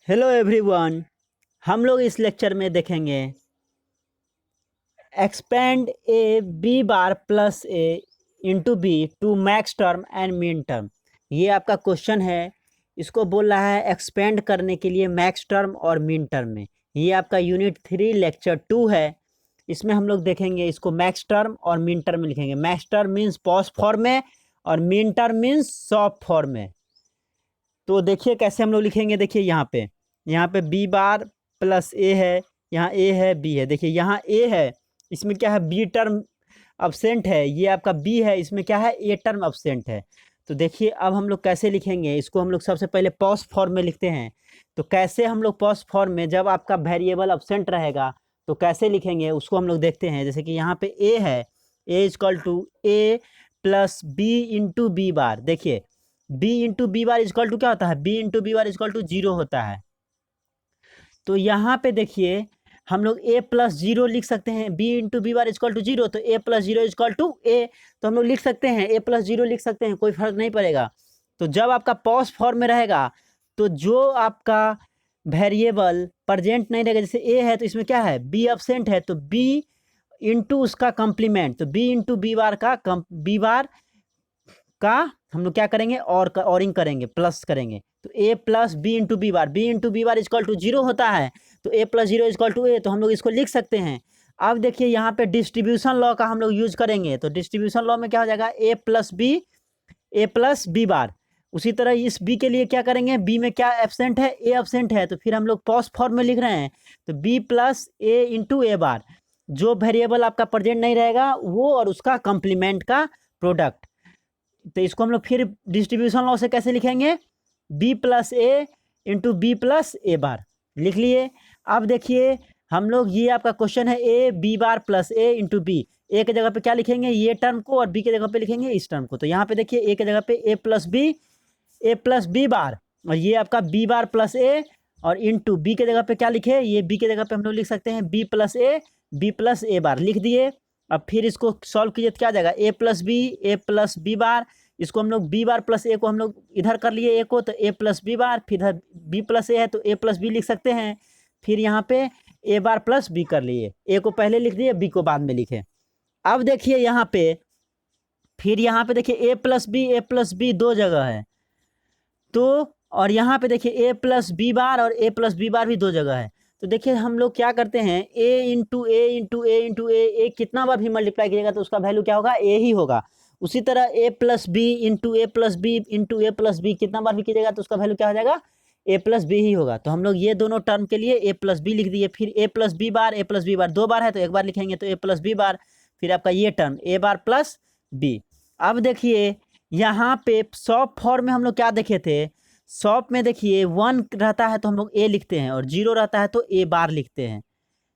Hello everyone. हम लोग इस लेक्चर में देखेंगे expand a B bar plus A into b to max term and min term. ये आपका क्वेश्चन है। इसको बोल रहा है एक्सपेंड करने के लिए मैक्स टर्म और मिन टर्म में। ये आपका यूनिट 3 लेक्चर 2 है। इसमें हम लोग देखेंगे इसको मैक्स टर्म और मिन टर्म में लिखेंगे। Max term means pause form में और min term means soft form में। तो देखिए कैसे हम लोग लिखेंगे। देखिए यहाँ पे बी बार प्लस ए है, यहाँ ए है बी है। देखिए यहाँ ए है, इसमें क्या है बी टर्म अब्सेंट है। ये आपका बी है, इसमें क्या है ए टर्म अब्सेंट है। तो देखिए अब हम लोग कैसे लिखेंगे इसको। हम लोग सबसे पहले पॉज फॉर्म में लिखते हैं। तो कैसे हम लोग पॉज फॉर्म में, जब आपका वेरिएबल अब्सेंट रहेगा तो कैसे लिखेंगे उसको हम लोग देखते हैं। जैसे कि यहाँ पे ए है, A is equal to A plus B into B bar. देखिए B into B bar is equal to क्या होता है, B into B bar is equal to 0 होता है। तो यहाँ पे देखिए हम लोग ए प्लस 0 लिख सकते हैं। B into B bar is equal to 0, तो ए प्लस 0 इजकल टू ए। तो हम लोग लिख सकते हैं ए प्लस 0 लिख सकते हैं, कोई फर्क नहीं पड़ेगा। तो जब आपका पॉज फॉर्म में रहेगा तो जो आपका वेरिएबल प्रेजेंट नहीं रहेगा, जैसे ए है तो इसमें क्या है बी अब्सेंट है, तो बी इंटू उसका कम्प्लीमेंट, तो बी इंटू बी बार का बी बार का हम लोग क्या करेंगे और औरिंग करेंगे, प्लस करेंगे। तो ए plus B into B bar is equal to 0 होता है। तो ए प्लस 0 इजकल टू ए, तो हम लोग इसको लिख सकते हैं। अब देखिए यहाँ पे डिस्ट्रीब्यूशन लॉ का हम लोग यूज करेंगे। तो डिस्ट्रीब्यूशन लॉ में क्या हो जाएगा, ए प्लस बी बार। उसी तरह इस बी के लिए क्या करेंगे, बी में क्या एब्सेंट है, ए एब्सेंट है, तो फिर हम लोग पॉज फॉर्म में लिख रहे हैं। तो बी प्लस ए इंटू ए बार, जो वेरिएबल आपका प्रेजेंट नहीं रहेगा वो और उसका कंप्लीमेंट का प्रोडक्ट। तो इसको हम लोग फिर डिस्ट्रीब्यूशन लॉ से कैसे लिखेंगे, बी प्लस ए इंटू बी प्लस ए बार लिख लिए। अब देखिए हम लोग, ये आपका क्वेश्चन है A B bar plus A into B. A के जगह पे क्या लिखेंगे, ये टर्म को, और बी के जगह पे लिखेंगे इस टर्म को। तो यहाँ पे देखिए ए के जगह पे ए प्लस बी बार, और ये आपका बी बार प्लस ए, और इंटू बी के जगह पे क्या लिखे, ये बी के जगह पे हम लोग लिख सकते हैं बी प्लस ए बार लिख दिए। अब फिर इसको सॉल्व कीजिए तो क्या आ जाएगा, ए प्लस बी बार। इसको हम लोग बी बार प्लस ए को हम लोग इधर कर लिए ए को, तो ए प्लस बी बार, फिर इधर बी प्लस ए है तो ए प्लस बी लिख सकते हैं। फिर यहाँ पे ए बार प्लस बी कर लिए, ए को पहले लिख दिए बी को बाद में लिखे। अब देखिए यहाँ पे, फिर यहाँ पे देखिए ए प्लस बी दो जगह है। तो और यहाँ पे देखिए ए प्लस बी बार और ए प्लस बी बार भी दो जगह है। तो देखिए हम लोग क्या करते हैं, ए इंटू ए इंटू ए इंटू ए कितना बार भी मल्टीप्लाई कीजिएगा तो उसका वैल्यू क्या होगा, ए ही होगा। उसी तरह ए प्लस बी इंटू ए प्लस बी इंटू ए प्लस बी कितना बार भी कीजिएगा तो उसका वैल्यू क्या हो जाएगा, ए प्लस बी ही होगा। तो हम लोग ये दोनों टर्म के लिए ए प्लस बी लिख दिए। फिर ए प्लस बी बार दो बार है तो एक बार लिखेंगे, तो ए प्लस बी बार। फिर आपका ये टर्म ए बार प्लस बी। अब देखिए यहाँ पे सॉफ्ट फॉर्म में हम लोग क्या देखे थे, सॉफ्ट में देखिए 1 रहता है तो हम लोग ए लिखते हैं, और 0 रहता है तो ए बार लिखते हैं।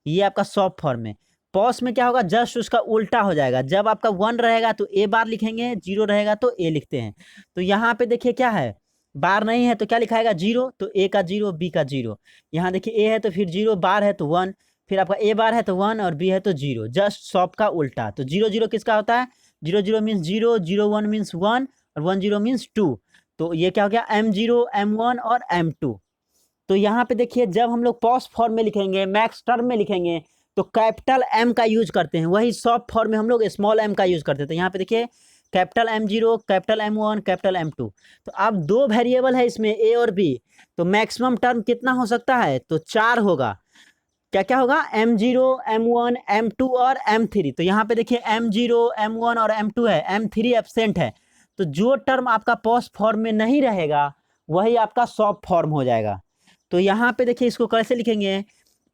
ये आपका सॉफ्ट फॉर्म में। पॉज में क्या होगा, जस्ट उसका उल्टा हो जाएगा। जब आपका 1 रहेगा तो ए बार लिखेंगे, 0 रहेगा तो ए लिखते हैं। तो यहाँ पे देखिए क्या है, बार नहीं है तो क्या लिखाएगा 0, तो ए का 0 बी का 0। यहाँ देखिए ए है तो फिर 0, बार है तो 1, फिर आपका ए बार है तो 1 और बी है तो 0, जस्ट सॉफ्ट का उल्टा। तो 0 0 किसका होता है, 0 0 मीन्स 0, 0 1 मीन्स 1 और 1 0 मीन्स 2। तो ये क्या हो गया, M0 M1 और M2। तो यहाँ पे देखिए जब हम लोग पॉज फॉर्म में लिखेंगे, मैक्स टर्म में लिखेंगे, तो कैपिटल एम का यूज करते हैं। वही सॉफ्ट फॉर्म में हम लोग स्मॉल एम का यूज करते हैं। तो यहाँ पे देखिए capital M0, capital M1, capital M2। तो अब दो वेरिएबल है इसमें ए और बी, तो मैक्सिमम टर्म कितना हो सकता है, तो 4 होगा। क्या क्या होगा, M0 M1 M2 और M3। तो यहाँ पे देखिए M0 M1 और M2 है, M3 एब्सेंट है। तो जो टर्म आपका पॉज फॉर्म में नहीं रहेगा वही आपका सॉफ्ट फॉर्म हो जाएगा। तो यहाँ पे देखिए इसको कैसे लिखेंगे,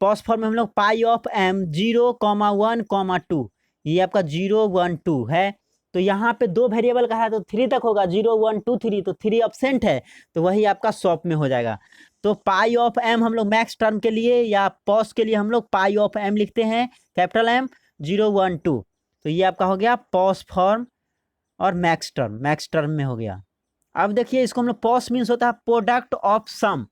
पॉज फॉर्म में हम लोग पाई ऑफ एम 0,1,2, ये आपका 0 1 2 है। तो यहाँ पे दो वेरिएबल का है तो 3 तक होगा, 0 1 2 3, तो 3 एब्सेंट है तो वही आपका सॉफ्ट में हो जाएगा। तो पाई ऑफ एम हम लोग मैक्स टर्म के लिए या पॉज के लिए हम लोग पाई ऑफ एम लिखते हैं, कैपिटल एम 0 1 2। तो ये आपका हो गया पॉज फॉर्म और मैक्स टर्म में हो गया। अब देखिए इसको हम लोग पॉज मीन्स होता है प्रोडक्ट ऑफ सम।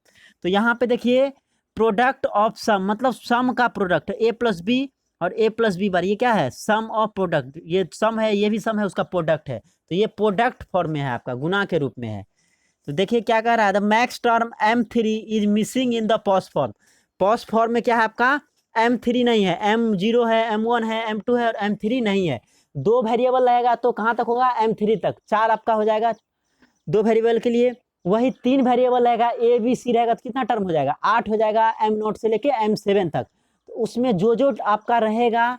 तो यहाँ पे देखिए प्रोडक्ट ऑफ सम मतलब सम का प्रोडक्ट, ए प्लस बी और ए प्लस बी बार, ये क्या है, सम ऑफ प्रोडक्ट। ये सम है, ये भी सम है, उसका प्रोडक्ट है। तो ये प्रोडक्ट फॉर्म में है, आपका गुना के रूप में है। तो देखिए क्या कह रहा है, the max term M3 is missing in the POS form. POS form में क्या है आपका, M3 नहीं है, M0 है, M1 है, M2 है और M3 नहीं है। दो वेरिएबल रहेगा तो कहाँ तक होगा, M3 तक। चार आपका हो जाएगा दो वेरिएबल के लिए। वही तीन वेरिएबल रहेगा ABC रहेगा तो कितना टर्म हो जाएगा, 8 हो जाएगा, M0 से लेके M7 तक। तो उसमें जो जो आपका रहेगा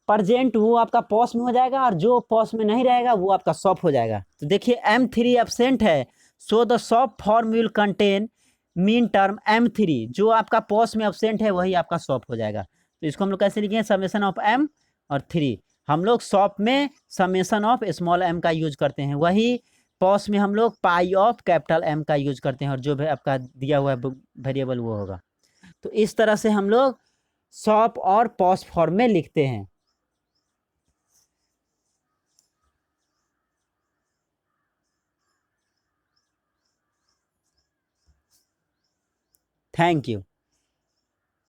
प्रजेंट वो आपका पॉस में हो जाएगा, और जो पॉस में नहीं रहेगा वो आपका सॉप हो जाएगा। तो देखिए M3 एब्सेंट है, so the shop form will contain mean term M3। जो आपका पॉस में एब्सेंट है वही आपका सॉप हो जाएगा। तो इसको हम लोग कैसे लिखेंगे, समेशन ऑफ M और 3। हम लोग सॉप में समेशन ऑफ स्मॉल m का यूज करते हैं, वही पॉस में हम लोग पाई ऑफ कैपिटल M का यूज करते हैं, और जो भी आपका दिया हुआ है वेरिएबल वो होगा। तो इस तरह से हम लोग सॉप और पॉस फॉर्म में लिखते हैं। Thank you.